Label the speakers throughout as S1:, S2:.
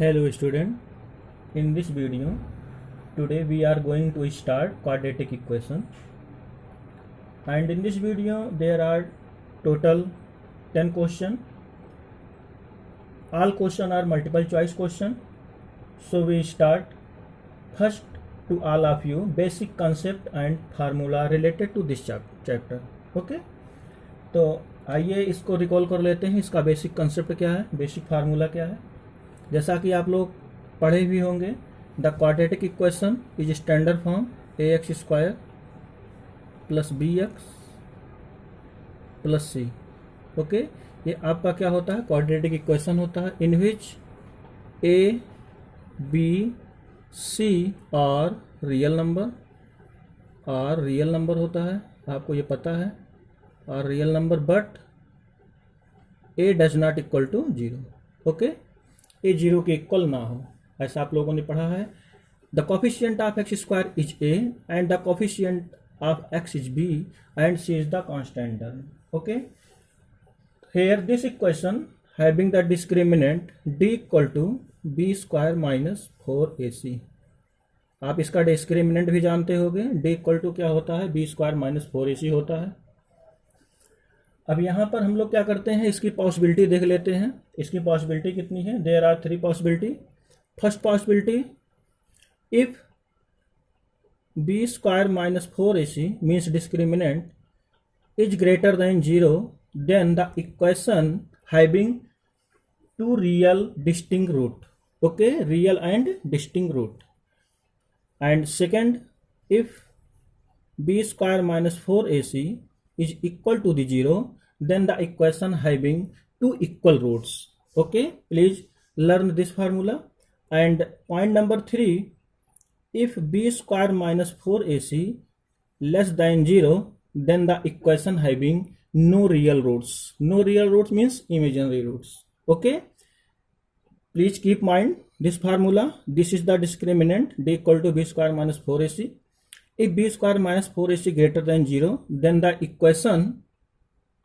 S1: Hello student, in this video today we are going to start quadratic equation, and in this video there are total 10 question. All question are multiple choice question. So we start. First, to all of you, basic concept and formula related to this chapter. Okay, तो आइए इसको recall कर लेते हैं. इसका basic concept क्या है, basic formula क्या है. जैसा कि आप लोग पढ़े भी होंगे, the quadratic equation is standard form a x square plus B x plus c. Okay, ये आपका क्या होता है, क्वाड्रेटिक इक्वेशन होता है इन विच ए बी सी और रियल नंबर होता है, आपको ये पता है, और real number but a does not equal to zero. Okay, a zero के इक्वल ना हो, ऐसा आप लोगों ने पढ़ा है. The coefficient of x square is a and the coefficient of x is b and c is the constant term. Okay, here this equation having the discriminant d equal to b square minus 4ac. आप इसका discriminant भी जानते होंगे, D equal to क्या होता है, b square minus 4ac होता है. अब यहाँ पर हम लोग क्या करते हैं, इसकी पॉसिबिलिटी देख लेते हैं. इसकी पॉसिबिलिटी कितनी है, there are 3 possibility. First possibility, if b square minus 4ac means discriminant is greater than 0, then the equation having 2 real distinct root. Okay, real and distinct root. And second, if b square minus 4ac is equal to the 0, then the equation having 2 equal roots. Okay, please learn this formula. And point number 3, if b square minus 4ac less than 0, then the equation having no real roots. No real roots means imaginary roots. Okay, please keep mind this formula. This is the discriminant d equal to b square minus 4ac. If b square minus 4ac greater than 0, then the equation,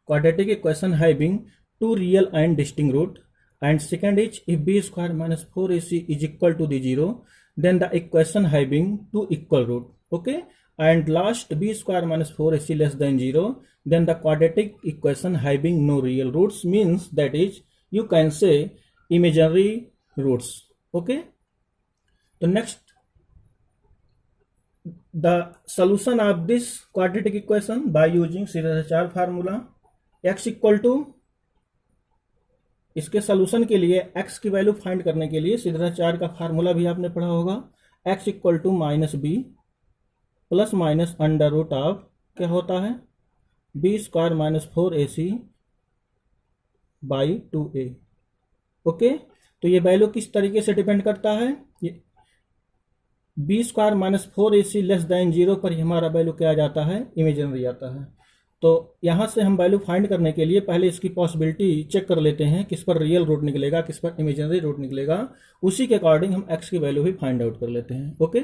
S1: quadratic equation having 2 real and distinct root. And second is, if b square minus 4ac is equal to the 0, then the equation having 2 equal root. Okay, and last, b square minus 4ac less than 0, then the quadratic equation having no real roots, means that is, you can say imaginary roots. Okay, so next, the solution of this quadratic equation by using Sridharacharya formula. x equal to, इसके solution के लिए x की value find करने के लिए श्रीधराचार्य का formula भी आपने पढ़ा होगा. x equal to minus b plus minus under root of क्या होता है, b square minus 4ac by 2a. Okay, तो ये वैल्यू किस तरीके से डिपेंड करता है, b square minus 4ac less than 0 पर ही हमारा वैल्यू क्या आ जाता है, इमेजिनरी आता है. तो यहाँ से हम वैल्यू फाइंड करने के लिए पहले इसकी पॉसिबिलिटी चेक कर लेते हैं, किस पर रियल रूट निकलेगा, किस पर इमेजिनरी रूट निकलेगा. उसी के अकॉर्डिंग हम x की वैल्यू भी फाइंड आउट कर लेते हैं. ओके,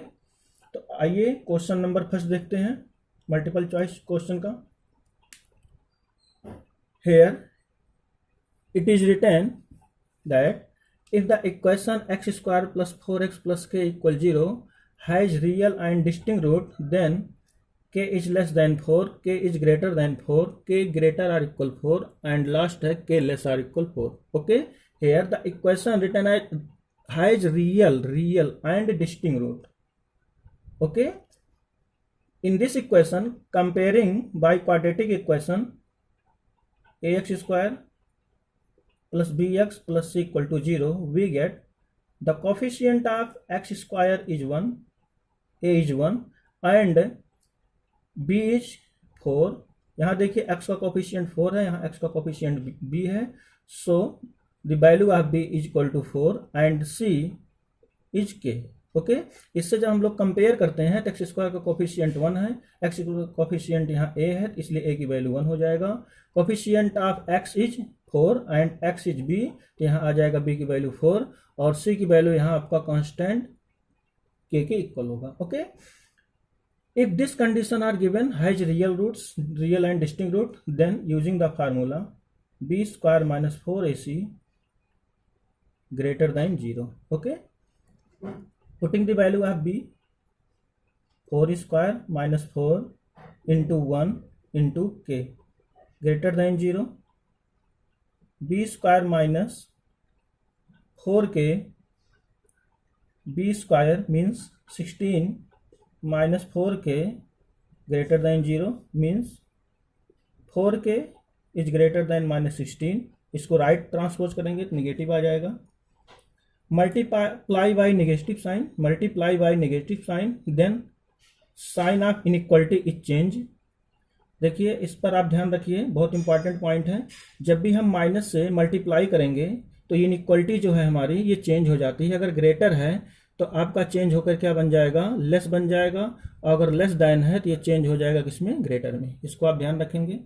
S1: तो आइए क्वेश्चन नंबर फर्स्ट देखते हैं, मल्टीपल चॉइस क्वेश्चन का. Here it is written that if the equation x square plus 4x plus k equal 0 has real and distinct root, then k is less than 4, k is greater than 4, k greater or equal 4, and last है k less or equal 4. Okay, here the equation written has real and distinct root. Okay, in this equation, comparing by quadratic equation ax square plus bx plus c equal to 0, we get the coefficient of x square is 1, a is 1 and b is 4. यहाँ देखिए x का coefficient 4 है, यहाँ x का coefficient b है. So the value of b is equal to 4 and c is k. Okay, इससे जब हम लोग कंपेयर करते हैं तो एक्स स्क्वायर का कोफिशिएंट 1 है, एक्स का कोफिशिएंट यहाँ a है, इसलिए a की वैल्यू 1 हो जाएगा. Coefficient of x is 4 and x is b, तो यहाँ आ जाएगा b की वैल्यू 4 और c की वैल्यू यहाँ आपका कांस्टेंट k के इक्वल होगा. Okay, if this condition are given has real roots, real and distinct root, then using the formula b square minus 4ac greater than 0. Okay, putting the value of b, 4 square minus 4 into 1 into k greater than 0, b square minus 4k, b square means 16 minus 4k greater than 0 means 4k is greater than minus 16. इसको right transpose करेंगे तो negative आ जाएगा. Multiply by negative sign, multiply by negative sign, then sign of inequality is change. देखिए इस पर आप ध्यान रखिए, बहुत इंपॉर्टेंट पॉइंट है. जब भी हम माइनस से मल्टीप्लाई करेंगे तो इनइक्वालिटी जो है हमारी ये चेंज हो जाती है. अगर ग्रेटर है तो आपका चेंज होकर क्या बन जाएगा, लेस बन जाएगा. और अगर लेस दैन है तो ये चेंज हो जाएगा किसमें, ग्रेटर में. इसको आप ध्यान रखेंगे.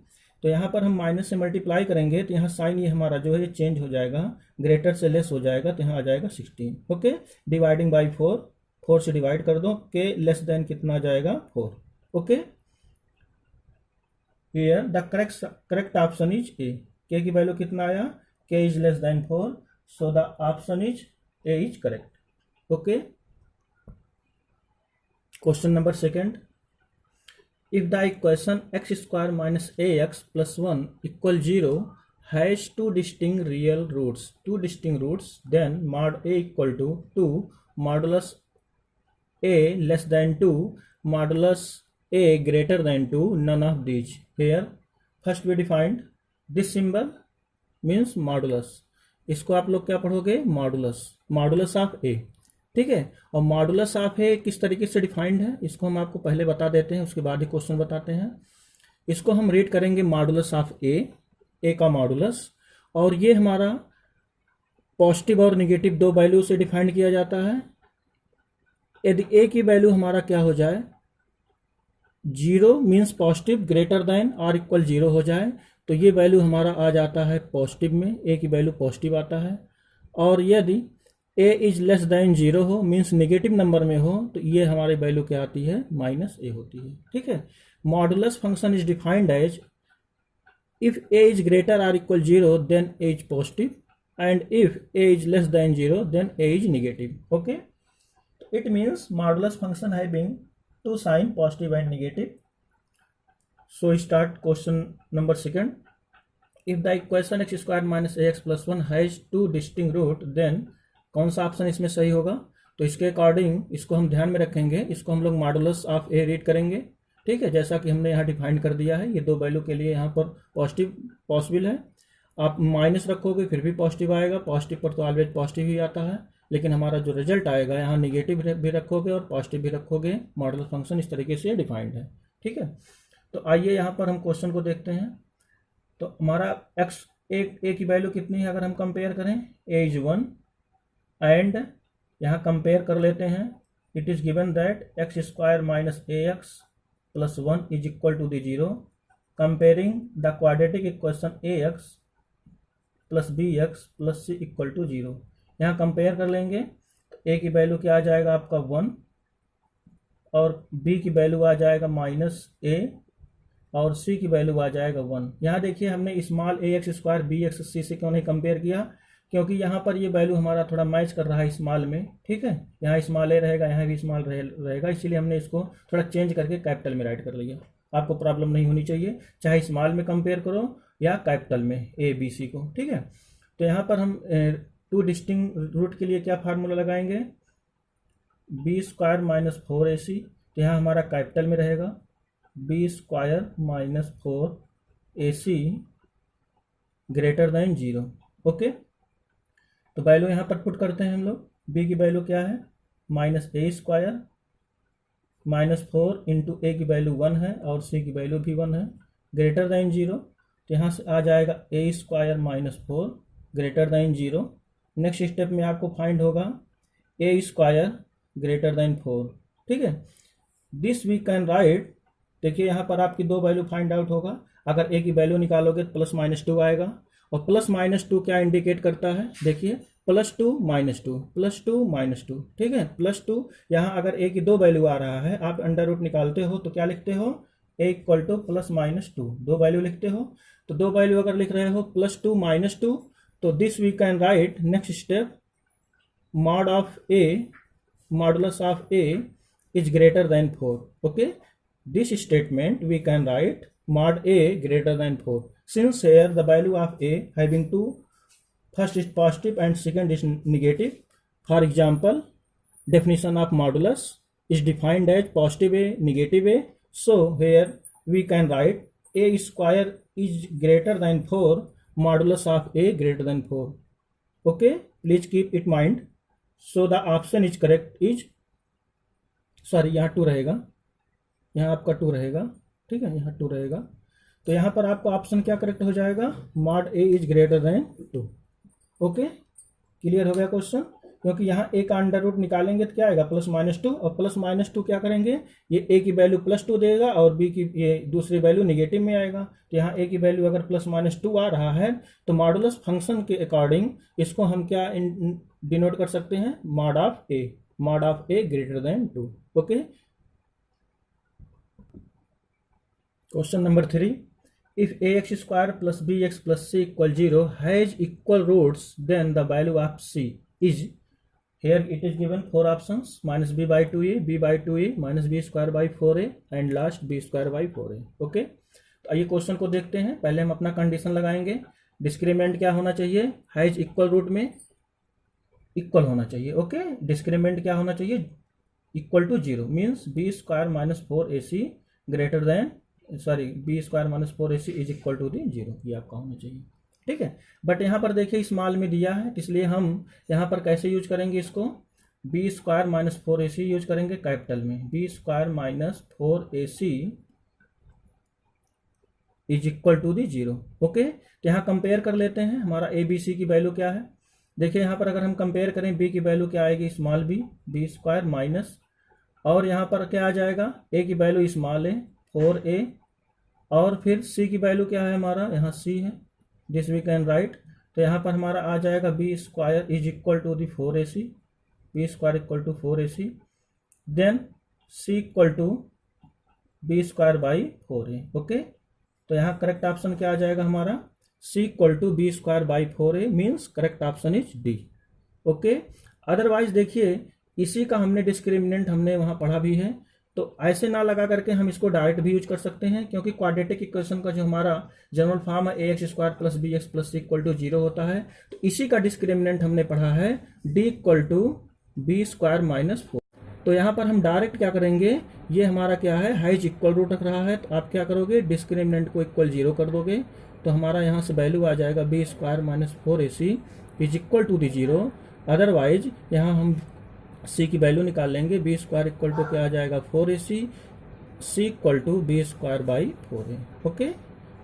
S1: तो यहाँ पर हम माइनस से मल्टीप्लाई करेंगे तो यहाँ साइन ये हमारा जो है ये चेंज हो जाएगा, ग्रेटर से लेस हो जाएगा, तो यहाँ आ जाएगा 16. ओके, डिवाइडिंग बाई 4, 4 से डिवाइड कर दो, के लेस देन कितना आ जाएगा, 4. Okay, here the correct option is a. के की वैल्यू कितना आया, के is less then 4, so the option is a is correct. Okay, question number second. If the equation x square minus ax plus 1 equal 0 has two distinct real roots, then mod a equal to 2 modulus a less than 2 modulus a greater than 2, none of these. Here first we defined this symbol means modulus. इसको आप लोग क्या पढ़ोगे, modulus of ए. ठीक है, और modulus of ए किस तरीके से डिफाइंड है इसको हम आपको पहले बता देते हैं, उसके बाद ही क्वेश्चन बताते हैं. इसको हम रीड करेंगे मॉडुलस ऑफ ए का मॉडुलस, और ये हमारा पॉजिटिव और निगेटिव दो वैल्यू से डिफाइंड किया जाता है. यदि ए की वैल्यू हमारा क्या हो जाए, 0 मीन्स पॉजिटिव, ग्रेटर देन और इक्वल 0 हो जाए तो ये वैल्यू हमारा आ जाता है पॉजिटिव में, ए की वैल्यू पॉजिटिव आता है. और यदि ए इज लेस देन 0 हो, मीन्स नेगेटिव नंबर में हो, तो ये हमारी वैल्यू क्या आती है, माइनस ए होती है. ठीक है, modulus function is defined as if A is greater और equal 0 then A is positive, and if A is less than 0 then A is negative. Okay, it means modulus function having two sign positive and negative. So start question number second. If the equation x square minus A x plus 1 has two distinct root, then कौन सा option इसमें सही होगा. तो इसके according इसको हम ध्यान में रखेंगे, इसको हम लोग मॉडुलस ऑफ ए रीड करेंगे. ठीक है, जैसा कि हमने यहाँ डिफाइन कर दिया है, ये दो वैल्यू के लिए यहाँ पर पॉजिटिव पॉसिबल है. आप माइनस रखोगे फिर भी पॉजिटिव आएगा, पॉजिटिव पर तो ऑलवेज पॉजिटिव ही आता है, लेकिन हमारा जो रिजल्ट आएगा यहाँ निगेटिव भी रखोगे और पॉजिटिव भी रखोगे. मॉडुलस फंक्शन इस तरीके से डिफाइंड है. ठीक है, तो आइए यहाँ पर हम क्वेश्चन को देखते हैं. तो हमारा एक्स ए की वैल्यू कितनी है, अगर हम कंपेयर करें, ए इज 1, एंड यहाँ कंपेयर कर लेते हैं. It is given that x square minus A x plus 1 is equal to the 0. Comparing the quadratic equation a x plus B x plus c equal to 0. यहाँ compare कर लेंगे तो ए की वैल्यू क्या आ जाएगा आपका 1, और बी की वैल्यू आ जाएगा माइनस ए, और सी की वैल्यू आ जाएगा 1. यहाँ देखिए हमने स्मॉल ए एक्स स्क्वायर बी एक्स सी से क्यों नहीं कंपेयर किया, क्योंकि यहाँ पर ये वैल्यू हमारा थोड़ा मैच कर रहा है स्मॉल में. ठीक है, यहाँ स्मॉल ए रहेगा, यहाँ भी स्मॉल रहेगा, इसीलिए हमने इसको थोड़ा चेंज करके कैपिटल में राइट कर लिया. आपको प्रॉब्लम नहीं होनी चाहिए, चाहे स्मॉल में कंपेयर करो या कैपिटल में ए बी सी को. ठीक है, तो यहाँ पर हम टू डिस्टिंक्ट रूट के लिए क्या फार्मूला लगाएंगे, बी स्क्वायर माइनस 4ac. तो यहाँ हमारा कैपिटल में रहेगा b square minus 4ac greater than 0. Okay, तो वैल्यू यहाँ पर पुट करते हैं हम लोग. बी की वैल्यू क्या है, माइनस ए स्क्वायर माइनस 4 इंटू ए की वैल्यू 1 है और सी की वैल्यू भी 1 है, ग्रेटर देन 0. तो यहाँ से आ जाएगा A square minus 4 greater than 0. Next step में आपको फाइंड होगा ए स्क्वायर ग्रेटर देन 4. ठीक है, दिस वी कैन राइट. देखिए यहाँ पर आपकी दो वैल्यू फाइंड आउट होगा. अगर ए की वैल्यू निकालोगे तो प्लस माइनस 2 आएगा, और प्लस माइनस 2 क्या इंडिकेट करता है, देखिए +2 -2 +2 -2. ठीक है, +2. यहाँ अगर ए की दो वैल्यू आ रहा है, आप अंडर रूट निकालते हो तो क्या लिखते हो, ए इक्वल टू प्लस माइनस 2, दो वैल्यू लिखते हो. तो दो वैल्यू अगर लिख रहे हो +2 -2, तो this we can write. Next step mod of a, modulus of a is greater than 4. Okay, this statement we can write mod a greater than 4, since here the value of a having two, first is positive and second is negative. For example, definition of modulus is defined as positive a, negative a. So here we can write a square is greater than 4, modulus of a greater than 4. Okay, please keep it mind. So the option is correct is, sorry यहाँ 2 रहेगा, यहाँ आपका 2 रहेगा, ठीक है, यहाँ 2 रहेगा, तो यहाँ पर आपका ऑप्शन क्या करेक्ट हो जाएगा, mod A is greater than 2. Okay, clear हो गया क्वेश्चन, क्योंकि यहाँ ए का अंडर रूट निकालेंगे तो क्या आएगा +-2, और +-2 क्या करेंगे, ये ए की वैल्यू +2 देगा और बी की ये दूसरी वैल्यू नेगेटिव में आएगा. तो यहाँ ए की वैल्यू अगर +-2 आ रहा है तो मॉडुलस फंक्शन के अकॉर्डिंग इसको हम क्या डिनोट कर सकते हैं, mod of A greater than 2. Okay, question number 3, if ax square plus bx plus c equal 0 has equal roots, then the value of c is, here it is given 4 options, -b by 2a, b by 2a, -b square by 4a and last b square by 4a. Okay, तो आइए question को देखते हैं. पहले हम अपना condition लगाएंगे. Discriminant क्या होना चाहिए, हैज इक्वल रूट में इक्वल होना चाहिए. ओके, डिस्क्रीमेंट क्या होना चाहिए, equal to 0, means b square -4ac greater than, sorry, b square -4ac is equal to the 0, ये आपका होना चाहिए. ठीक है, बट यहाँ पर देखिए स्मॉल में दिया है, इसलिए हम यहाँ पर कैसे यूज करेंगे इसको, बी स्क्वायर -4ac यूज करेंगे कैपिटल में, b square -4ac is equal to the 0. Okay, तो यहाँ कंपेयर कर लेते हैं हमारा ए बी सी की वैल्यू क्या है. देखिए यहाँ पर अगर हम कंपेयर करें, बी की वैल्यू क्या आएगी, स्मॉल बी स्क्वायर माइनस, और यहाँ पर क्या आ जाएगा, ए की वैल्यू स्मॉल है 4a, और फिर c की वैल्यू क्या है हमारा, यहाँ c है, दिस वी कैन राइट. तो यहाँ पर हमारा आ जाएगा b square is equal to the 4ac, b square equal to 4ac, then c equal to b square by 4a. Okay, तो यहाँ करेक्ट ऑप्शन क्या आ जाएगा हमारा, c equal to b square by 4a, means correct option is D. Okay, otherwise देखिए इसी का हमने डिस्क्रिमिनेंट हमने वहाँ पढ़ा भी है, तो ऐसे ना लगा करके हम इसको डायरेक्ट भी यूज कर सकते हैं, क्योंकि क्वाड्रेटिक इक्वेशन का जो हमारा जनरल फॉर्म है ax square plus B x plus c equal to 0 होता है, तो इसी का डिस्क्रिमिनेंट हमने पढ़ा है d equal to b square -4. तो यहाँ पर हम डायरेक्ट क्या करेंगे, ये हमारा क्या है, हैज इक्वल रूट रख रहा है, तो आप क्या करोगे, डिस्क्रिमिनेंट को इक्वल 0 कर दोगे, तो हमारा यहाँ से वैल्यू आ जाएगा b square -4ac is equal to the 0. Otherwise यहाँ हम c की वैल्यू निकाल लेंगे, बी स्क्वायर इक्वल टू क्या आ जाएगा 4ac, c equal to b square by 4a. Okay,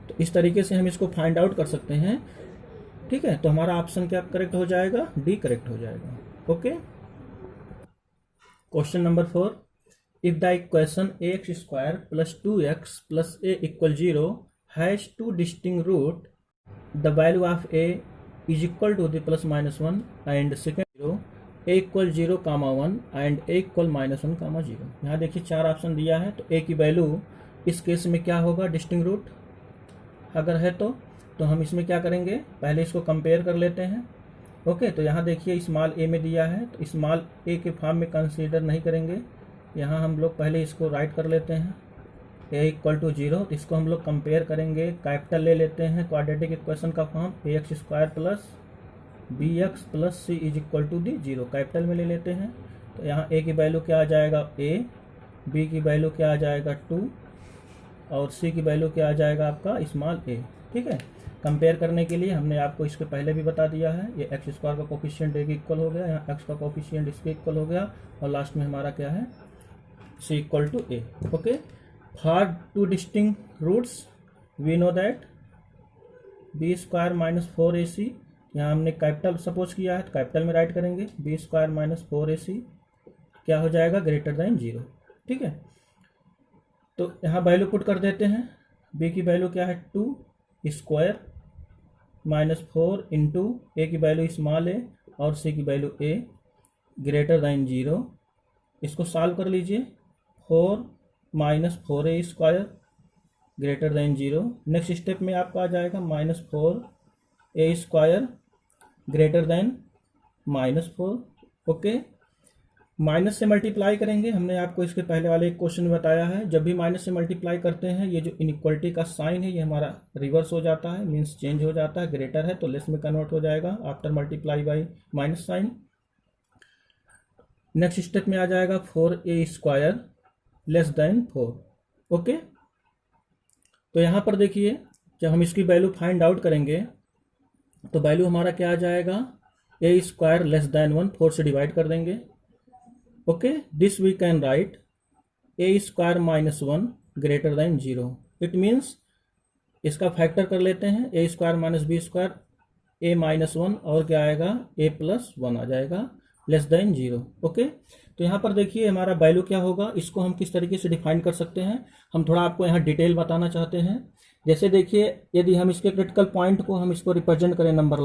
S1: तो इस तरीके से हम इसको फाइंड आउट कर सकते हैं. ठीक है, तो हमारा ऑप्शन क्या करेक्ट हो जाएगा, डी करेक्ट हो जाएगा. Okay, question number 4, if the equation ax square plus 2x plus a equal 0 has 2 distinct root, the value of a is equal to the +-1 and second 0, a equal 0, 1 and a equal -1, 0. यहाँ देखिए 4 option दिया है, तो a की value इस case में क्या होगा, डिस्टिंक्ट रूट अगर है तो हम इसमें क्या करेंगे, पहले इसको कंपेयर कर लेते हैं. ओके, तो यहाँ देखिए स्मॉल a में दिया है, तो स्मॉल a के फॉर्म में कंसीडर नहीं करेंगे. यहाँ हम लोग पहले इसको राइट कर लेते हैं, a इक्वल टू 0, तो इसको हम लोग कंपेयर करेंगे, कैपिटल ले लेते हैं, क्वाड्रेटिक इक्वेशन का form ax square plus B x plus C is equal to the 0, capital में ले लेते हैं. तो यहाँ a की वैल्यू क्या आ जाएगा a, b की वैल्यू क्या आ जाएगा 2, और c की वैल्यू क्या आ जाएगा आपका स्मॉल a. ठीक है, कंपेयर करने के लिए हमने आपको इसके पहले भी बता दिया है, ये एक्स स्क्वायर का कोफिशिएंट a के इक्वल हो गया, यहाँ x का कोफिशिएंट इसके इक्वल हो गया, और लास्ट में हमारा क्या है, c equal to a. Okay, for 2 distinct roots we know that b square -4ac, यहाँ हमने कैपिटल सपोज किया है, तो कैपिटल में राइट करेंगे, बी स्क्वायर -4ac क्या हो जाएगा, ग्रेटर देन 0. ठीक है, तो यहाँ वैल्यू पुट कर देते हैं, b की वैल्यू क्या है 2 स्क्वायर -4 इंटू a की वैल्यू स्मॉल a और c की वैल्यू a ग्रेटर देन 0. इसको सॉल्व कर लीजिए, 4 -4a square greater than 0. Next step में आपका आ जाएगा -4a square greater than -4. Okay, minus से मल्टीप्लाई करेंगे, हमने आपको इसके पहले वाले एक क्वेश्चन में बताया है, जब भी माइनस से मल्टीप्लाई करते हैं ये जो इनइक्वलिटी का साइन है ये हमारा रिवर्स हो जाता है, मीन्स चेंज हो जाता है, ग्रेटर है तो लेस में कन्वर्ट हो जाएगा after multiply by minus sign. Next step में आ जाएगा 4a² लेस देन 4। ओके, तो यहाँ पर देखिए जब हम इसकी वैल्यू फाइंड आउट करेंगे तो वैल्यू हमारा क्या आ जाएगा, a² लेस देन 1, 4 से डिवाइड कर देंगे। Okay, this we can write a² minus 1 greater than 0। It means इसका फैक्टर कर लेते हैं, a² minus b², a minus 1 और क्या आएगा a प्लस 1 आ जाएगा लेस देन 0। ओके, तो यहाँ पर देखिए हमारा वैल्यू क्या होगा, इसको हम किस तरीके से डिफाइन कर सकते हैं, हम थोड़ा आपको यहाँ डिटेल बताना चाहते हैं। जैसे देखिए यदि हम इसके क्रिटिकल पॉइंट को हम इसको रिप्रेजेंट करें नंबर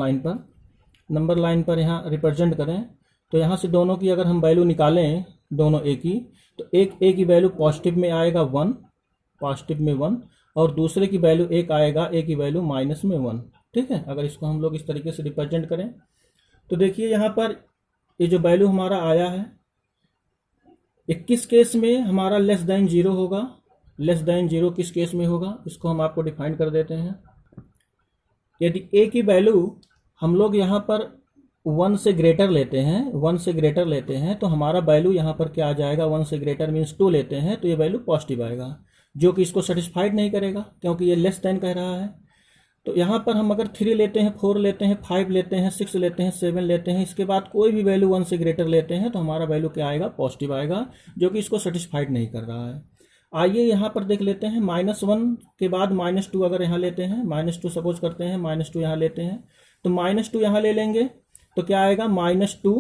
S1: लाइन पर यहाँ रिप्रेजेंट करें, तो यहाँ से दोनों की अगर हम वैल्यू निकालें दोनों ए की, तो एक ए की वैल्यू पॉजिटिव में आएगा 1, पॉजिटिव में 1, और दूसरे की वैल्यू एक आएगा ए की वैल्यू माइनस में 1। ठीक है, अगर इसको हम लोग इस तरीके से रिप्रेजेंट करें तो देखिए यहाँ पर ये जो वैल्यू हमारा आया है 21 केस में हमारा लेस देन 0 होगा। लेस देन 0 किस केस में होगा, इसको हम आपको डिफाइन कर देते हैं। यदि ए की वैल्यू हम लोग यहाँ पर 1 से ग्रेटर लेते हैं तो हमारा वैल्यू यहाँ पर क्या आ जाएगा, 1 से ग्रेटर मीन्स 2 लेते हैं तो ये वैल्यू पॉजिटिव आएगा, जो कि इसको सेटिस्फाइड नहीं करेगा क्योंकि ये लेस देन कह रहा है। तो यहाँ पर हम अगर 3 लेते हैं, 4 लेते हैं, 5 लेते हैं, 6 लेते हैं, 7 लेते हैं, इसके बाद कोई भी वैल्यू 1 से ग्रेटर लेते हैं तो हमारा वैल्यू क्या आएगा, पॉजिटिव आएगा, जो कि इसको सेटिस्फाइड नहीं कर रहा है। आइए यहाँ पर देख लेते हैं, -1 के बाद -2 अगर यहाँ लेते हैं, -2 सपोज करते हैं, -2 यहाँ लेते हैं, तो -2 यहाँ ले लेंगे तो क्या आएगा, -2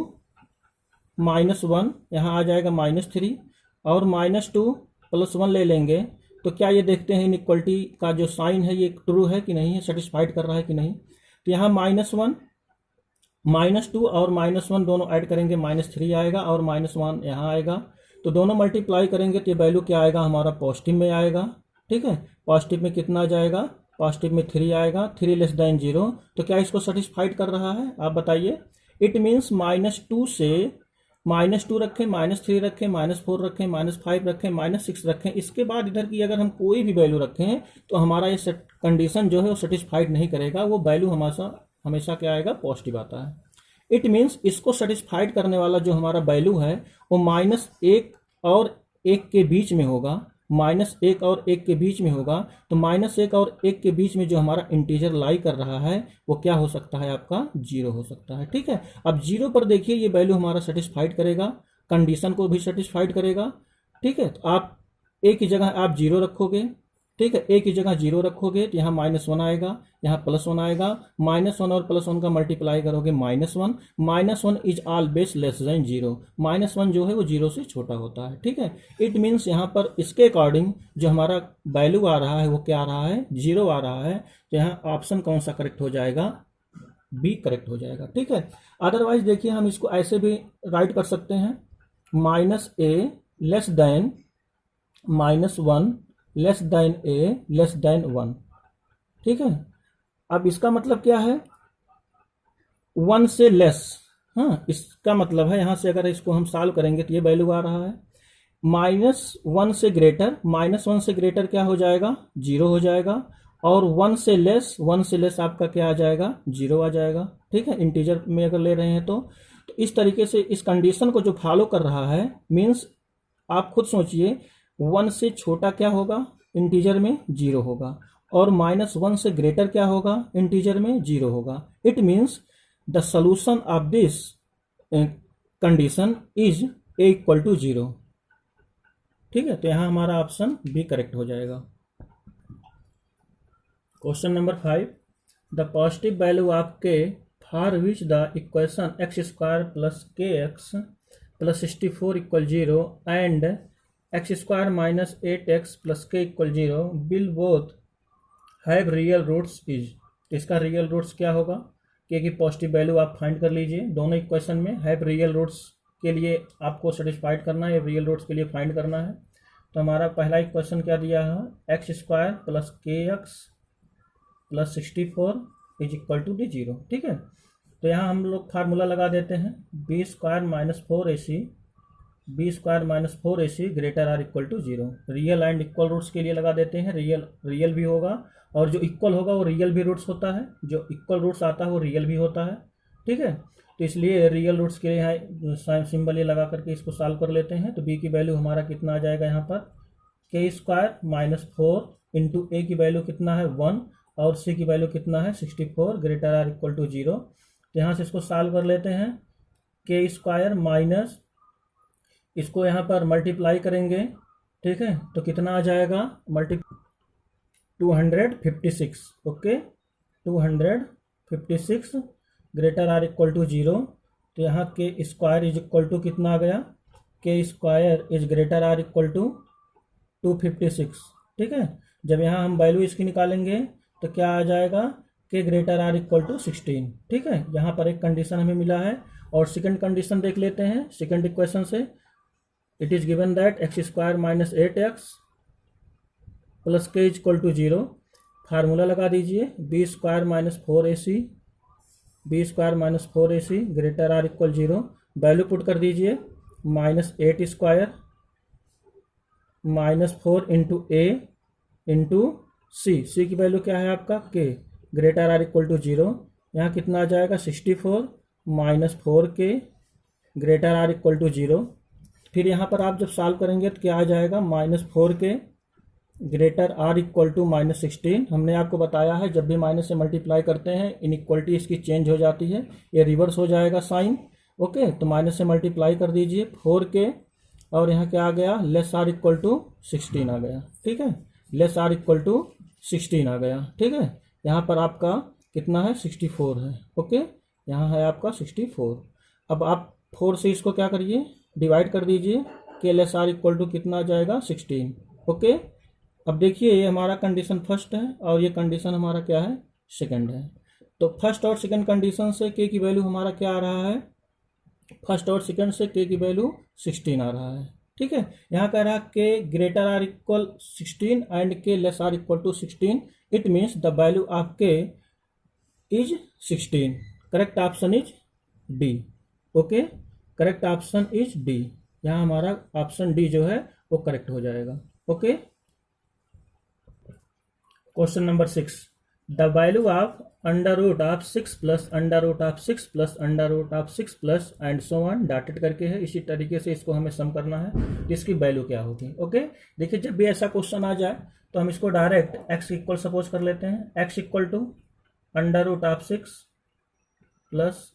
S1: -1 यहाँ आ जाएगा -3, और -2 + 1 ले लेंगे तो क्या ये देखते हैं इनइक्वलिटी का जो साइन है ये ट्रू है कि नहीं है, सेटिस्फाइड कर रहा है कि नहीं। तो यहाँ -1 -2 और -1 दोनों ऐड करेंगे -3 आएगा, और -1 यहाँ आएगा, तो दोनों मल्टीप्लाई करेंगे तो ये वैल्यू क्या आएगा हमारा, पॉजिटिव में आएगा। ठीक है, पॉजिटिव में कितना आ जाएगा, पॉजिटिव में 3 आएगा, 3 लेस देन 0, तो क्या इसको सेटिस्फाइड कर रहा है, आप बताइए। इट मीन्स -2 से -2 रखें, -3 रखें, -4 रखें, -5 रखें, -6 रखें, इसके बाद इधर की अगर हम कोई भी वैल्यू रखें तो हमारा ये कंडीशन जो है वो सेटिस्फाइड नहीं करेगा, वो वैल्यू हमेशा क्या आएगा, पॉजिटिव आता है। इट मीन्स इसको सेटिस्फाइड करने वाला जो हमारा वैल्यू है वो -1 और 1 के बीच में होगा, -1 और 1 के बीच में होगा, तो -1 और 1 के बीच में जो हमारा इंटीजर लाई कर रहा है वो क्या हो सकता है, आपका 0 हो सकता है। ठीक है, अब 0 पर देखिए ये वैल्यू हमारा सेटिस्फाइड करेगा, कंडीशन को भी सेटिस्फाइड करेगा। ठीक है, तो आप ए की जगह आप 0 रखोगे, ठीक है, ए की जगह 0 रखोगे तो यहाँ -1 आएगा, यहाँ +1 आएगा, -1 और +1 का मल्टीप्लाई करोगे -1, -1 इज ऑलवेज लेस देन 0, -1 जो है वो 0 से छोटा होता है। ठीक है, इट मीन्स यहाँ पर इसके अकॉर्डिंग जो हमारा वैल्यू आ रहा है वो क्या आ रहा है, 0 आ रहा है, तो यहाँ ऑप्शन कौन सा करेक्ट हो जाएगा, बी करेक्ट हो जाएगा। ठीक है, अदरवाइज देखिए हम इसको ऐसे भी राइट कर सकते हैं, -a less than -1 less then a less than 1। ठीक है, अब इसका मतलब क्या है, 1 से लेस, हाँ इसका मतलब है यहाँ से अगर इसको हम सॉल्व करेंगे तो ये वैल्यू आ रहा है, -1 से ग्रेटर, -1 से ग्रेटर क्या हो जाएगा, 0 हो जाएगा, और 1 से लेस आपका क्या आ जाएगा, 0 आ जाएगा। ठीक है, इंटीजर में अगर ले रहे हैं तो इस तरीके से इस कंडीशन को जो फॉलो कर रहा है, मीन्स आप खुद सोचिए 1 से छोटा क्या होगा, इंटीजर में 0 होगा, और -1 से ग्रेटर क्या होगा, इंटीजर में 0 होगा। It means the solution of this condition is a = 0। ठीक है, तो यहाँ हमारा ऑप्शन बी करेक्ट हो जाएगा। Question number 5, the positive value of k for which the equation x² + kx + 64 = 0 and x² - 8x + k = 0 will both have real roots is। इसका real roots क्या होगा, k की पॉजिटिव वैल्यू आप find कर लीजिए, दोनों इक्वेशन में हैव रियल रूट्स के लिए आपको सेटिस्फाइड करना है, रियल रूट्स के लिए फाइंड करना है। तो हमारा पहला इक्वेशन क्या दिया है, x² + kx + 64 = 0। ठीक है, तो यहाँ हम लोग फार्मूला लगा देते हैं, b square minus 4ac greater or equal to 0। Real and equal roots के लिए लगा देते हैं, रियल भी होगा और जो इक्वल होगा वो रियल भी रूट्स होता है, जो इक्वल रूट्स आता है वो रियल भी होता है। ठीक है, तो इसलिए रियल रूट्स के लिए यहाँ सिंबल ये लगा करके इसको सॉल्व कर लेते हैं। तो बी की वैल्यू हमारा कितना आ जाएगा यहाँ पर, के स्क्वायर माइनस 4 इंटू ए की वैल्यू कितना है 1 और सी की वैल्यू कितना है 64 ग्रेटर आर इक्वल टू 0। तो यहाँ से इसको सॉल्व कर लेते हैं, के स्क्वायर माइनस इसको यहाँ पर मल्टीप्लाई करेंगे। ठीक है, तो कितना आ जाएगा 256। Okay, 256 greater or equal to 0। तो यहाँ के स्क्वायर इज इक्वल टू कितना आ गया, k square is greater or equal to 256। ठीक है, जब यहाँ हम वैल्यू इसकी निकालेंगे तो क्या आ जाएगा, के ग्रेटर आर इक्वल टू 16। ठीक है, यहाँ पर एक कंडीशन हमें मिला है और सेकंड कंडीशन देख लेते हैं। सेकंड इक्वेशन से it is given that x square minus 8x plus k is equal to 0। Formula लगा दीजिए, b square minus 4ac greater or equal 0। Value put कर दीजिए, minus 8 square minus 4 into a into c की वैल्यू क्या है आपका, के ग्रेटर आर इक्वल टू 0। यहाँ कितना आ जाएगा 64 minus 4 greater or equal to 0। फिर यहाँ पर आप जब सॉल्व करेंगे तो क्या आ जाएगा, -4 ग्रेटर आर इक्वल टू -16। हमने आपको बताया है जब भी माइनस से मल्टीप्लाई करते हैं इनइक्वलिटी इसकी चेंज हो जाती है, ये रिवर्स हो जाएगा साइन। ओके, तो माइनस से मल्टीप्लाई कर दीजिए 4 और यहाँ क्या आ गया, लेस आर इक्वल टू 16 आ गया। ठीक है, लेस आर इक्वल टू 16 आ गया। ठीक है, यहाँ पर आपका कितना है 64 है। ओके, यहाँ है आपका 64। अब आप 4 से इसको क्या करिए, डिवाइड कर दीजिए, के लेस आर इक्वल टू कितना आ जाएगा 16। ओके, अब देखिए ये हमारा कंडीशन फर्स्ट है और ये कंडीशन हमारा क्या है, सेकंड है। तो फर्स्ट और सेकंड कंडीशन से के की वैल्यू हमारा क्या आ रहा है, फर्स्ट और सेकंड से के की वैल्यू 16 आ रहा है। ठीक है, यहाँ कह रहा है K greater or equal 16 and K less or equal to 16। It means the value of K is 16। Correct option is D. Okay, correct option is D. यहाँ हमारा ऑप्शन डी जो है वो करेक्ट हो जाएगा। Okay, question number 6, the value of under root of 6 plus under root of 6 plus under root of 6 plus and so on dotted करके है। इसी तरीके से इसको हमें सम करना है, इसकी वैल्यू क्या होगी। ओके, देखिए जब भी ऐसा क्वेश्चन आ जाए तो हम इसको डायरेक्ट एक्स इक्वल सपोज कर लेते हैं, x equal to under root of 6 plus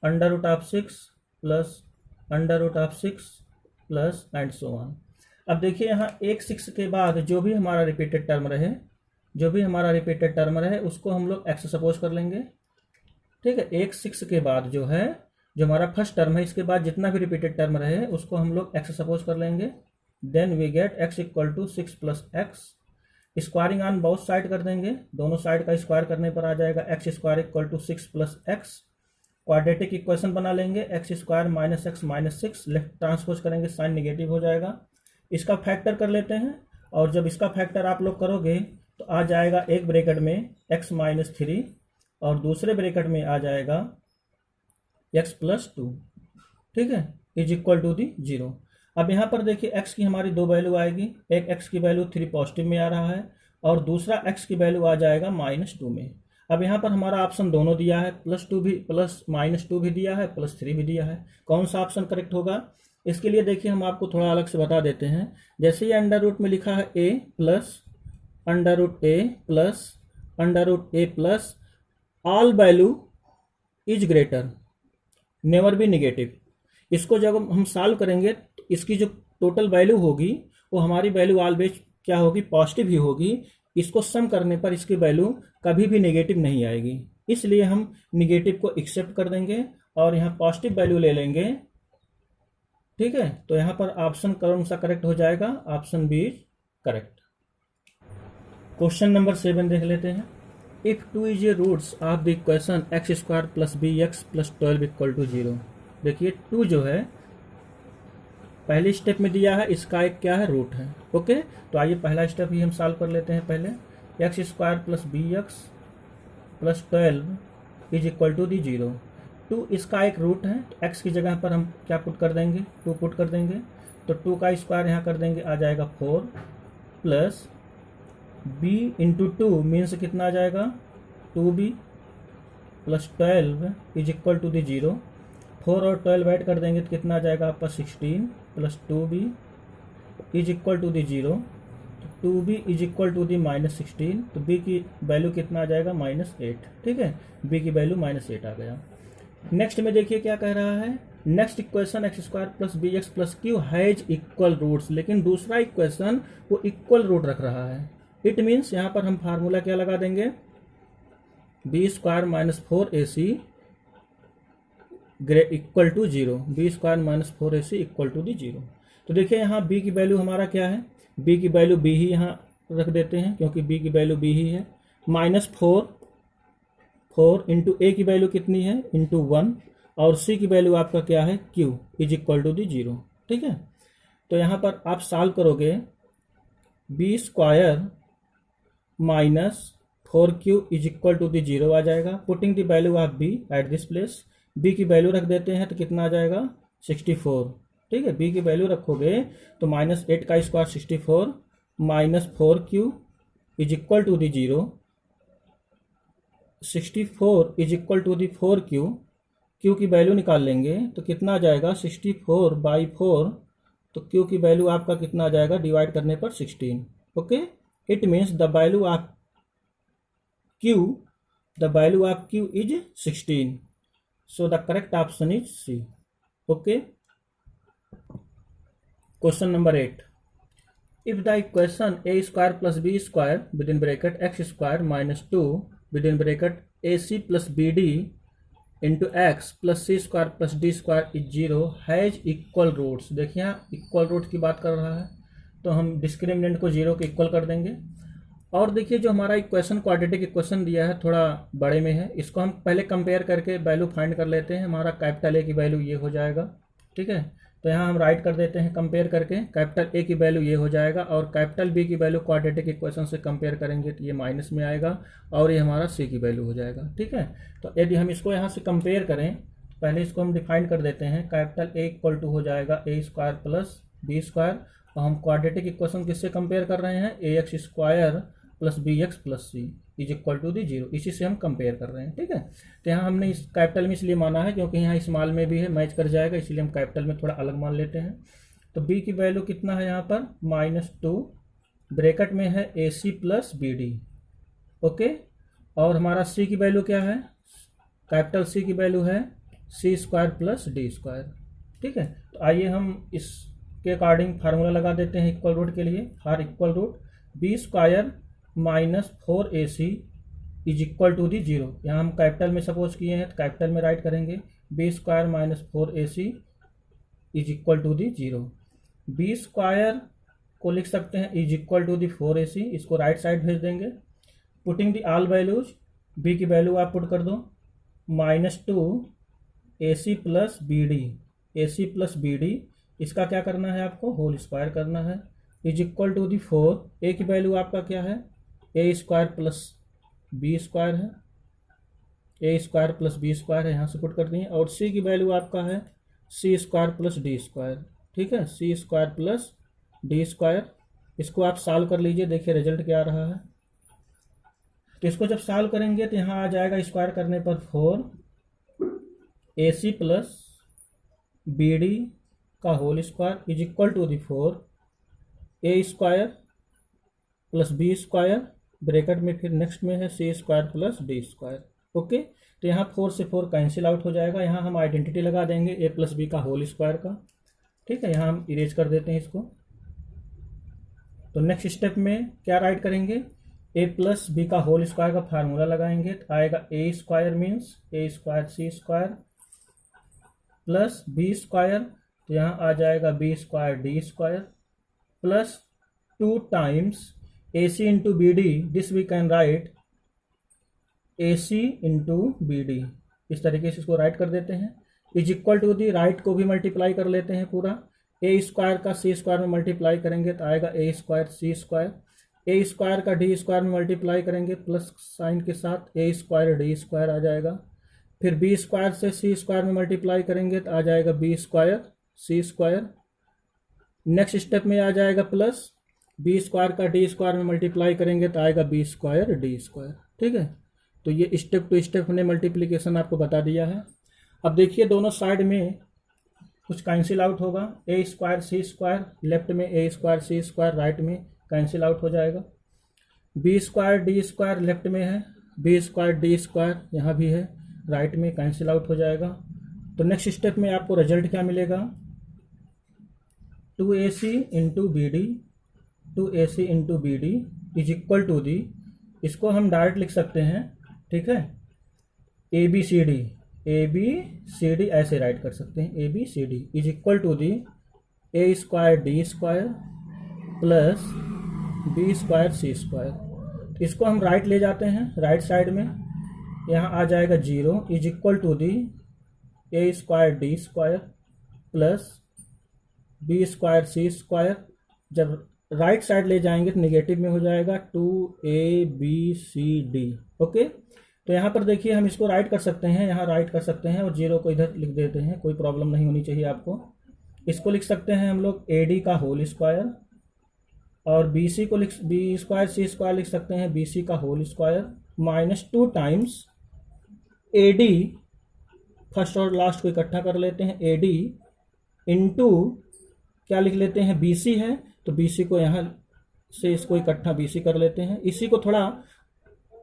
S1: under root of 6 plus under root of 6 plus and so on. अब देखिए यहाँ एक 6 के बाद जो भी हमारा रिपीटेड टर्म रहे उसको हम लोग एक्स सपोज कर लेंगे। ठीक है, एक 6 के बाद जो है, जो हमारा फर्स्ट टर्म है, इसके बाद जितना भी रिपीटेड टर्म रहे उसको हम लोग एक्स सपोज कर लेंगे। Then we get x equal to 6 plus x. Squaring on both side कर देंगे, दोनों साइड का स्क्वायर करने पर आ जाएगा x square equal to 6 plus x. Quadratic equation बना लेंगे, x square minus x minus 6, left transpose करेंगे साइन निगेटिव हो जाएगा। इसका फैक्टर कर लेते हैं और जब इसका फैक्टर आप लोग करोगे तो आ जाएगा एक ब्रैकेट में x माइनस 3 और दूसरे ब्रैकेट में आ जाएगा x प्लस 2। ठीक है, इज इक्वल टू दी 0। अब यहाँ पर देखिए x की हमारी दो वैल्यू आएगी, एक x की वैल्यू 3 पॉजिटिव में आ रहा है और दूसरा x की वैल्यू आ जाएगा -2 में। अब यहाँ पर हमारा ऑप्शन दोनों दिया है, +2 भी प्लस -2 भी दिया है, +3 भी दिया है। कौन सा ऑप्शन करेक्ट होगा, इसके लिए देखिए हम आपको थोड़ा अलग से बता देते हैं। जैसे ये अंडर रूट में लिखा है a plus under root a plus under root a plus all value is greater, never be negative. इसको जब हम सॉल्व करेंगे तो इसकी जो टोटल वैल्यू होगी वो हमारी वैल्यू ऑलवेज क्या होगी, पॉजिटिव ही होगी। इसको सम करने पर इसकी वैल्यू कभी भी नेगेटिव नहीं आएगी, इसलिए हम निगेटिव को एक्सेप्ट कर देंगे और यहाँ पॉजिटिव वैल्यू ले लेंगे। ठीक है, तो यहाँ पर ऑप्शन कौन सा करेक्ट हो जाएगा, option B is correct. Question number 7 देख लेते हैं। If 2 is a roots of the equation x square plus B x plus 12 equal to 0। देखिए 2 जो है पहले स्टेप में दिया है, इसका एक क्या है, रूट है। ओके, तो आइए पहला स्टेप ही हम सॉल्व कर लेते हैं। पहले x square plus B x plus 12 is equal to the 0। 2 इसका एक रूट है, तो x की जगह पर हम क्या पुट कर देंगे, 2 पुट कर देंगे, तो 2 का स्क्वायर यहाँ कर देंगे, आ जाएगा 4 प्लस b इंटू 2 मीन्स कितना आ जाएगा 2b plus 12 is equal to the 0। 4 और 12 ऐड कर देंगे तो कितना आ जाएगा आपका 16 plus 2b is equal to the 0। तो 2b इज इक्वल टू दी -16, तो b की वैल्यू कितना आ जाएगा -8। ठीक है, b की वैल्यू -8 आ गया। नेक्स्ट में देखिए क्या कह रहा है, next equation x square plus B x plus q has equal roots, लेकिन दूसरा इक्वेशन वो इक्वल रूट रख रहा है। इट मीन्स यहाँ पर हम फार्मूला क्या लगा देंगे, b square minus 4ac equal to 0, b square minus 4ac equal to the 0। तो देखिए यहाँ b की वैल्यू हमारा क्या है, b की वैल्यू b ही यहाँ रख देते हैं क्योंकि b की वैल्यू b ही है, -4 इंटू a की वैल्यू कितनी है इंटू 1, और c की वैल्यू आपका क्या है q is equal to the 0। ठीक है, तो यहाँ पर आप सॉल्व करोगे, b square minus 4q is equal to the 0 आ जाएगा। Putting the value of b at this place, b की वैल्यू रख देते हैं तो कितना आ जाएगा 64। ठीक है, b की वैल्यू रखोगे तो -8 का square 64 minus 4q is equal to the 0, 64 is equal to the 4q, q की वैल्यू निकाल लेंगे तो कितना आ जाएगा 64/4, तो q की वैल्यू आपका कितना आ जाएगा डिवाइड करने पर 16। Okay, it means the value of q is 16, so the correct option is C. Okay, question number 8, if the equation a square plus b square within bracket x square minus 2 within bracket ac plus bd into x plus c square plus d square is 0 has equal roots। देखिए यहाँ equal root की बात कर रहा है, तो हम discriminant को 0 के इक्वल कर देंगे। और देखिए जो हमारा इक्वेशन क्वाड्रेटिक इक्वेशन दिया है थोड़ा बड़े में है, इसको हम पहले कंपेयर करके वैल्यू फाइंड कर लेते हैं। हमारा कैपिटल ए की वैल्यू ये हो जाएगा। ठीक है, तो यहाँ हम राइट कर देते हैं कंपेयर करके, कैपिटल ए की वैल्यू ये हो जाएगा और कैपिटल बी की वैल्यू क्वाड्रेटिक इक्वेशन से कंपेयर करेंगे तो ये माइनस में आएगा और ये हमारा सी की वैल्यू हो जाएगा। ठीक है, तो यदि हम इसको यहाँ से कंपेयर करें, पहले इसको हम डिफाइन कर देते हैं, कैपिटल ए इक्वल टू हो जाएगा A square plus B square, और हम क्वाड्रेटिक इक्वेशन किससे कंपेयर कर रहे हैं, A x square plus B x plus C is equal to the 0, इसी से हम कंपेयर कर रहे हैं। ठीक है, तो यहाँ हमने इस कैपिटल में इसलिए माना है क्योंकि यहाँ स्मॉल में भी है, मैच कर जाएगा, इसलिए हम कैपिटल में थोड़ा अलग मान लेते हैं। तो b की वैल्यू कितना है यहाँ पर -2, ब्रैकेट में है A C plus B D. Okay, और हमारा c की वैल्यू क्या है, कैपिटल C की वैल्यू है C square plus D square. ठीक है, तो आइए हम इसके अकॉर्डिंग फार्मूला लगा देते हैं इक्वल रूट के लिए। For equal root b square minus 4ac is equal to the 0। यहाँ हम कैपिटल में सपोज किए हैं तो कैपिटल में राइट करेंगे, b square minus 4ac is equal to the 0। B square को लिख सकते हैं is equal to the 4ac, इसको राइट साइड भेज देंगे। Putting the all values, b की वैल्यू आप पुट कर दो -2ac plus B d, ac plus B d, इसका क्या करना है आपको होल स्क्वायर करना है, is equal to the 4। A की वैल्यू आपका क्या है, a square plus B square है, a square plus B square है, यहाँ से पुट कर दिए। और सी की वैल्यू आपका है C square plus D square. ठीक है, C square plus D square, इसको आप सॉल्व कर लीजिए, देखिए रिजल्ट क्या आ रहा है। तो इसको जब सॉल्व करेंगे तो यहाँ आ जाएगा स्क्वायर करने पर 4ac प्लस बी डी का whole square is equal to the 4a square plus B square, bracket में फिर नेक्स्ट में है C square plus D square. Okay, तो यहाँ 4 से 4 कैंसिल आउट हो जाएगा। यहाँ हम आइडेंटिटी लगा देंगे ए प्लस बी का होल स्क्वायर का। ठीक है, यहाँ हम इरेज कर देते हैं इसको। तो नेक्स्ट स्टेप में क्या राइट करेंगे, ए प्लस बी का होल स्क्वायर का फार्मूला लगाएंगे तो आएगा a square means a square c square plus B square, तो यहाँ आ जाएगा b square d square plus 2 times AC into b d, this we can write AC into b d, इस तरीके से इसको राइट कर देते हैं। Is equal to the right को भी मल्टीप्लाई कर लेते हैं पूरा, ए स्क्वायर का सी स्क्वायर में मल्टीप्लाई करेंगे तो आएगा a square c square, a square का डी स्क्वायर में मल्टीप्लाई करेंगे प्लस साइन के साथ ए स्क्वायर डी स्क्वायर आ जाएगा। फिर बी स्क्वायर से सी स्क्वायर में मल्टीप्लाई करेंगे तो आ जाएगा b square c square. Next step में आ जाएगा प्लस बी स्क्वायर का डी स्क्वायर में मल्टीप्लाई करेंगे तो आएगा बी स्क्वायर डी स्क्वायर। ठीक है, तो ये स्टेप टू स्टेप हमने मल्टीप्लिकेशन आपको बता दिया है। अब देखिए दोनों साइड में कुछ कैंसिल आउट होगा, a square c square left में, a square c square right में कैंसिल आउट हो जाएगा। B square d square left में है, बी स्क्वायर डी स्क्वायर यहाँ भी है, राइट में कैंसिल आउट हो जाएगा। तो नेक्स्ट स्टेप में आपको रिजल्ट क्या मिलेगा, 2ac into b d, 2ac into b d is equal to the, इसको हम डायरेक्ट लिख सकते हैं, ठीक है, ए बी सी डी ऐसे राइट कर सकते हैं, a b c d is equal to the a square d square plus B square c square. इसको हम राइट ले जाते हैं, राइट साइड में यहाँ आ जाएगा 0 is equal to the a square d square plus B square c square. जब राइट साइड ले जाएंगे तो निगेटिव में हो जाएगा 2abcd। ओके, तो यहाँ पर देखिए हम इसको राइट कर सकते हैं, यहाँ राइट कर सकते हैं और 0 को इधर लिख देते हैं, कोई प्रॉब्लम नहीं होनी चाहिए आपको। इसको लिख सकते हैं हम लोग ad का होल स्क्वायर और bc को लिख बी स्क्वायर सी स्क्वायर लिख सकते हैं bc का whole square minus 2 times ad, first और लास्ट को इकट्ठा कर लेते हैं, ad इंटू क्या लिख लेते हैं, BC है तो BC को यहाँ से इसको इकट्ठा BC कर लेते हैं, इसी को थोड़ा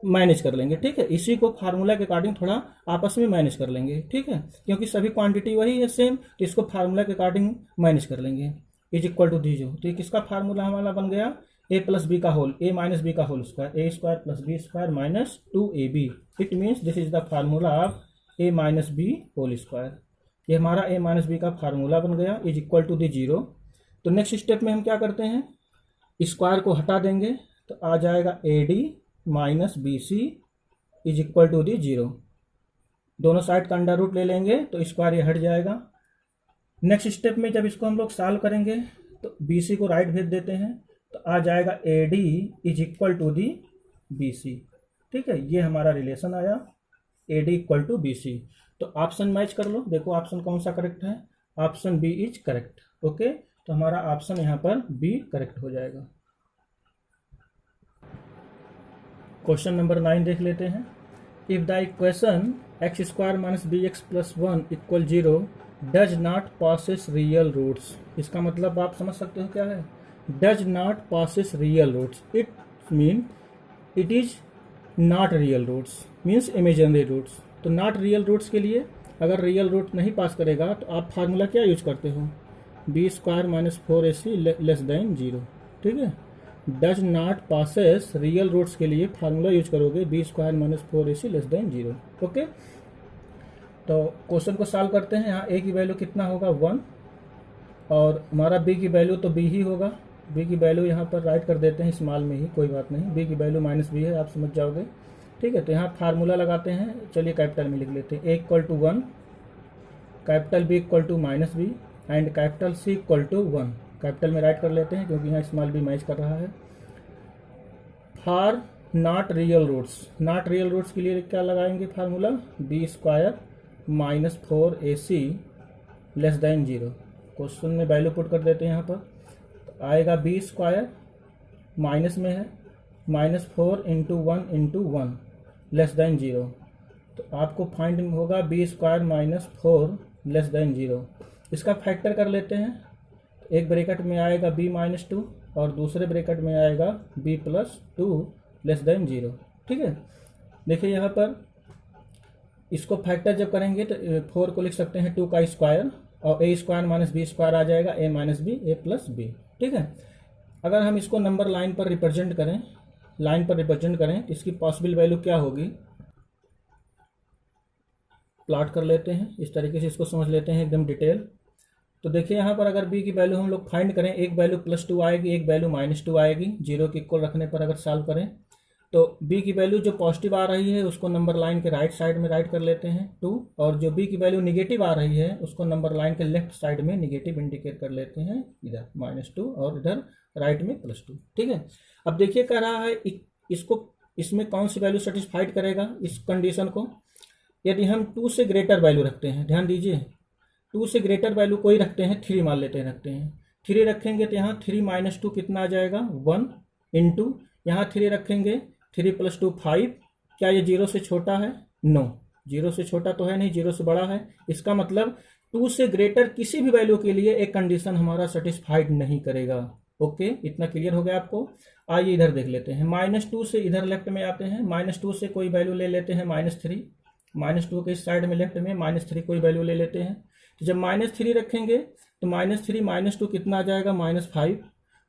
S1: मैनेज कर लेंगे, ठीक है, इसी को फार्मूला के अकॉर्डिंग थोड़ा आपस में मैनेज कर लेंगे, ठीक है, क्योंकि सभी क्वांटिटी वही है सेम, तो इसको फार्मूला के अकॉर्डिंग मैनेज कर लेंगे। इज इक्वल टू दीजिए, तो ये किसका फार्मूला हमारा बन गया, a प्लस बी का होल, a माइनस बी का whole square, a square plus B square minus 2ab। It means this is the formula of a minus b whole square. ये हमारा a माइनस बी का formula बन गया, is equal to the 0। तो next step में हम क्या करते हैं, स्क्वायर को हटा देंगे तो आ जाएगा ad minus b c is equal to the 0। दोनों साइड का अंडर रूट ले लेंगे तो स्क्वायर ये हट जाएगा। नेक्स्ट स्टेप में जब इसको हम लोग सॉल्व करेंगे तो बी सी को राइट भेज देते हैं तो आ जाएगा ad is equal to the b c. ठीक है, ये हमारा रिलेशन आया, ad equal to b c. तो ऑप्शन मैच कर लो, देखो ऑप्शन कौन सा करेक्ट है, option B is correct. Okay, तो हमारा ऑप्शन यहाँ पर बी करेक्ट हो जाएगा। क्वेश्चन नंबर 9 देख लेते हैं। If the equation x square minus b x plus 1 equal 0 does not possess real roots. इसका मतलब आप समझ सकते हो क्या है, does not possess real roots, it mean it is not real roots, means imaginary roots. तो नॉट रियल रूट्स के लिए अगर रियल रूट नहीं पास करेगा तो आप फार्मूला क्या यूज करते हो, b square minus 4ac less than 0। ठीक है, does not possess real roots के लिए फार्मूला यूज करोगे b square minus 4ac less than 0। Okay, तो क्वेश्चन को सॉल्व करते हैं। यहाँ a की वैल्यू कितना होगा 1 और हमारा b की वैल्यू तो b ही होगा, b की वैल्यू यहाँ पर राइट कर देते हैं स्मॉल में ही, कोई बात नहीं, b की वैल्यू माइनस b है, आप समझ जाओगे। ठीक है, तो यहाँ फार्मूला लगाते हैं, चलिए कैपिटल में लिख लेते हैं, a equal to 1, capital b equal to minus b and capital c equal to 1। Capital में राइट कर लेते हैं क्योंकि यहाँ स्मॉल b मैच कर रहा है। For not real roots, not real roots के लिए क्या लगाएंगे formula, b square minus 4ac less than 0। Question में वैल्यू पुट कर देते हैं यहाँ पर, तो आएगा बी स्क्वायर माइनस में है minus 4 into 1 into 1 less than 0। तो आपको फाइंड होगा b square minus 4 less than 0। इसका फैक्टर कर लेते हैं, एक ब्रैकेट में आएगा b माइनस 2 और दूसरे ब्रैकेट में आएगा b प्लस 2 लेस देन 0। ठीक है, देखिए यहाँ पर इसको फैक्टर जब करेंगे तो 4 को लिख सकते हैं 2 का स्क्वायर और a square minus B square आ जाएगा a minus B a plus B. ठीक है, अगर हम इसको नंबर लाइन पर रिप्रेजेंट करें, लाइन पर रिप्रेजेंट करें तो इसकी पॉसिबल वैल्यू क्या होगी, प्लॉट कर लेते हैं, इस तरीके से इसको समझ लेते हैं एकदम डिटेल। तो देखिए यहाँ पर अगर b की वैल्यू हम लोग फाइंड करें, एक वैल्यू +2 आएगी, एक वैल्यू -2 आएगी, 0 के इक्वल रखने पर अगर सॉल्व करें तो b की वैल्यू जो पॉजिटिव आ रही है उसको नंबर लाइन के राइट साइड में राइट कर लेते हैं 2, और जो b की वैल्यू निगेटिव आ रही है उसको नंबर लाइन के लेफ्ट साइड में निगेटिव इंडिकेट कर लेते हैं, इधर -2 और इधर राइट में +2। ठीक है, अब देखिए कह रहा है इसको, इसमें कौन सी वैल्यू सेटिस्फाइड करेगा इस कंडीशन को, यदि हम 2 से ग्रेटर वैल्यू रखते हैं, ध्यान दीजिए, 2 से ग्रेटर वैल्यू कोई रखते हैं, 3 मान लेते हैं, रखते हैं 3 रखेंगे तो यहाँ 3 - 2 कितना आ जाएगा 1 इंटू यहाँ 3 रखेंगे 3 + 2 5। क्या ये 0 से छोटा है? नो, 0 से छोटा तो है नहीं, 0 से बड़ा है। इसका मतलब 2 से ग्रेटर किसी भी वैल्यू के लिए एक कंडीशन हमारा सेटिस्फाइड नहीं करेगा। ओके, इतना क्लियर हो गया आपको। आइए इधर देख लेते हैं, -2 से इधर लेफ्ट में आते हैं, -2 से कोई वैल्यू ले लेते हैं -3, -2 के इस साइड में लेफ्ट में -3 कोई वैल्यू ले लेते हैं। तो जब -3 रखेंगे तो -3 - 2 कितना आ जाएगा -5।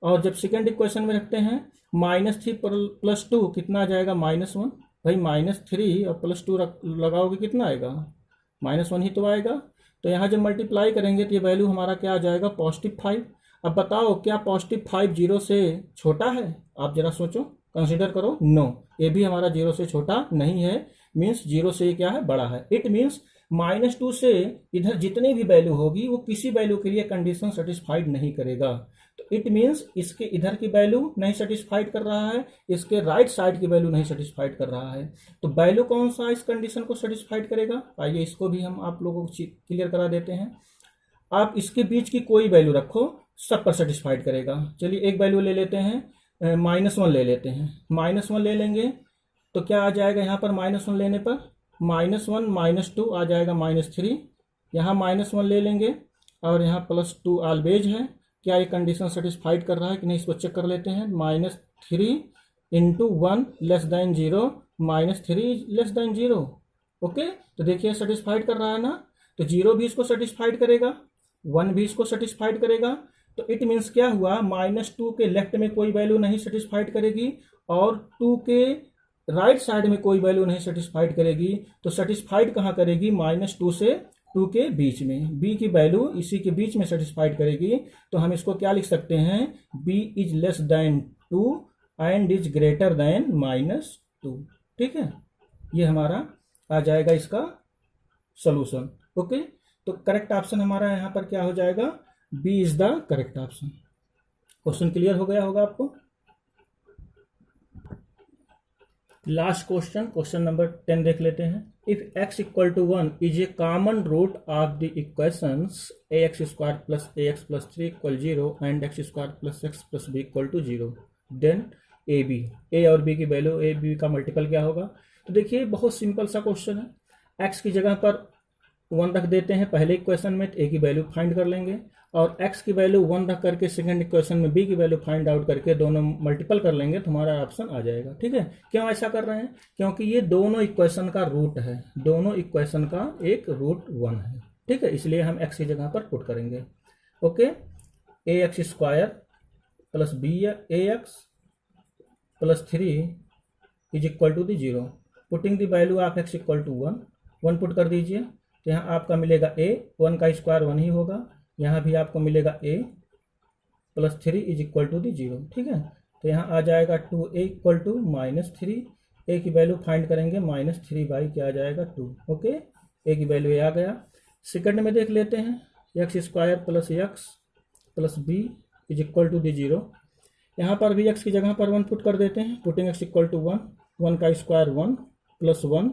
S1: और जब सेकंड इक्वेशन में रखते हैं -3 + 2 कितना आ जाएगा -1। भाई -3 और +2 लगाओगे कितना आएगा? -1 ही तो आएगा। तो यहाँ जब मल्टीप्लाई करेंगे तो ये वैल्यू हमारा क्या आ जाएगा +5। अब बताओ क्या +5 0 से छोटा है? आप जरा सोचो, कंसिडर करो। नो, ये भी हमारा 0 से छोटा नहीं है, मीन्स 0 से क्या है बड़ा है। इट मीन्स -2 से इधर जितनी भी वैल्यू होगी वो किसी वैल्यू के लिए कंडीशन सेटिस्फाइड नहीं करेगा। तो इट मीन्स इसके इधर की वैल्यू नहीं सेटिस्फाइड कर रहा है, इसके राइट साइड की वैल्यू नहीं सेटिस्फाइड कर रहा है। तो वैल्यू कौन सा इस कंडीशन को सेटिस्फाइड करेगा? आइए इसको भी हम आप लोगों को क्लियर करा देते हैं। आप इसके बीच की कोई वैल्यू रखो, सब पर सेटिस्फाइड करेगा। चलिए एक वैल्यू ले लेते हैं, -1 ले लेते हैं। -1 ले लेंगे तो क्या आ जाएगा यहाँ पर -1 लेने पर? -1 - 2 आ जाएगा -3। यहाँ -1 ले लेंगे और यहाँ +2 ऑलवेज है। क्या ये कंडीशन सेटिस्फाइड कर रहा है कि नहीं, इसको चेक कर लेते हैं। -3 × 1 <0, -3 <0। ओके, तो देखिए सेटिस्फाइड कर रहा है ना। तो 0 भी इसको सेटिस्फाइड करेगा, 1 भी इसको सेटिस्फाइड करेगा। तो इट मीन्स क्या हुआ, -2 के लेफ्ट में कोई वैल्यू नहीं सेटिस्फाइड करेगी और 2 के राइट साइड में कोई वैल्यू नहीं सेटिस्फाइड करेगी। तो सेटिस्फाइड कहाँ करेगी? -2 से 2 के बीच में, b की वैल्यू इसी के बीच में सेटिस्फाइड करेगी। तो हम इसको क्या लिख सकते हैं, b is less than 2 and is greater than -2। ठीक है, ये हमारा आ जाएगा इसका सोल्यूशन। ओके, तो करेक्ट ऑप्शन हमारा यहाँ पर क्या हो जाएगा, B is the correct option. Question clear हो गया होगा आपको। लास्ट क्वेश्चन, क्वेश्चन नंबर 10 देख लेते हैं। If x = 1 is a common root of the equations ax² + ax + 3 = 0 and x² + x + b = 0, then a और b की वैल्यू, a b का मल्टीपल क्या होगा? तो देखिए बहुत सिंपल सा क्वेश्चन है। x की जगह पर 1 रख देते हैं पहले इक्वेशन में, तो a की वैल्यू फाइंड कर लेंगे, और x की वैल्यू 1 रख करके सेकंड इक्वेशन में b की वैल्यू फाइंड आउट करके दोनों मल्टीपल कर लेंगे तो हमारा ऑप्शन आ जाएगा। ठीक है, क्यों ऐसा कर रहे हैं? क्योंकि ये दोनों इक्वेशन का रूट है, दोनों इक्वेशन का एक रूट 1 है। ठीक है, इसलिए हम x की जगह पर पुट करेंगे। Okay, ax² + bax + 3 = 0, putting the value of x = 1 put कर दीजिए। तो यहाँ आपका मिलेगा a, 1 का स्क्वायर 1 ही होगा, यहाँ भी आपको मिलेगा a + 3 = 0। ठीक है, तो यहाँ आ जाएगा 2a = -3, a की वैल्यू फाइंड करेंगे, -3 क्या आ जाएगा 2। ओके, a की वैल्यू ये आ गया। सेकंड में देख लेते हैं, x² + x + b = 0। यहाँ पर भी x की जगह पर 1 पुट कर देते हैं, पुटिंग x = 1, 1 का स्क्वायर 1 + 1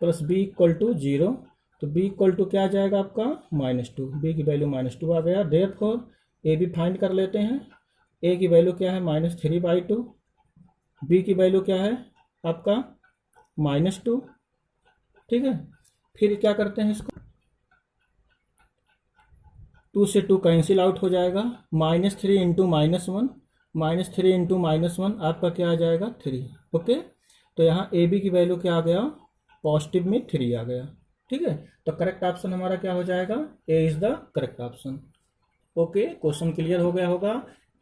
S1: + b = 0। तो b = क्या आ जाएगा आपका -2, b की वैल्यू -2 आ गया। देयरफॉर a भी फाइंड कर लेते हैं, a की वैल्यू क्या है -3/2, b की वैल्यू क्या है आपका -2। ठीक है, फिर क्या करते हैं इसको, 2 से 2 कैंसिल आउट हो जाएगा, -3 × -1, -3 × -1 आपका क्या आ जाएगा 3। ओके, तो यहाँ ए बी की वैल्यू क्या आ गया, पॉजिटिव में 3 आ गया। ठीक है, तो करेक्ट ऑप्शन हमारा क्या हो जाएगा, A is the correct option. Okay, question clear हो गया होगा।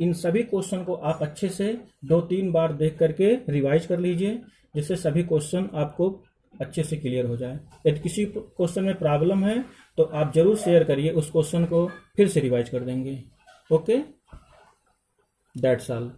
S1: इन सभी क्वेश्चन को आप अच्छे से 2-3 बार देख करके रिवाइज कर लीजिए, जिससे सभी क्वेश्चन आपको अच्छे से क्लियर हो जाए। यदि किसी क्वेश्चन में प्रॉब्लम है तो आप जरूर शेयर करिए, उस क्वेश्चन को फिर से रिवाइज कर देंगे। Okay, that's all.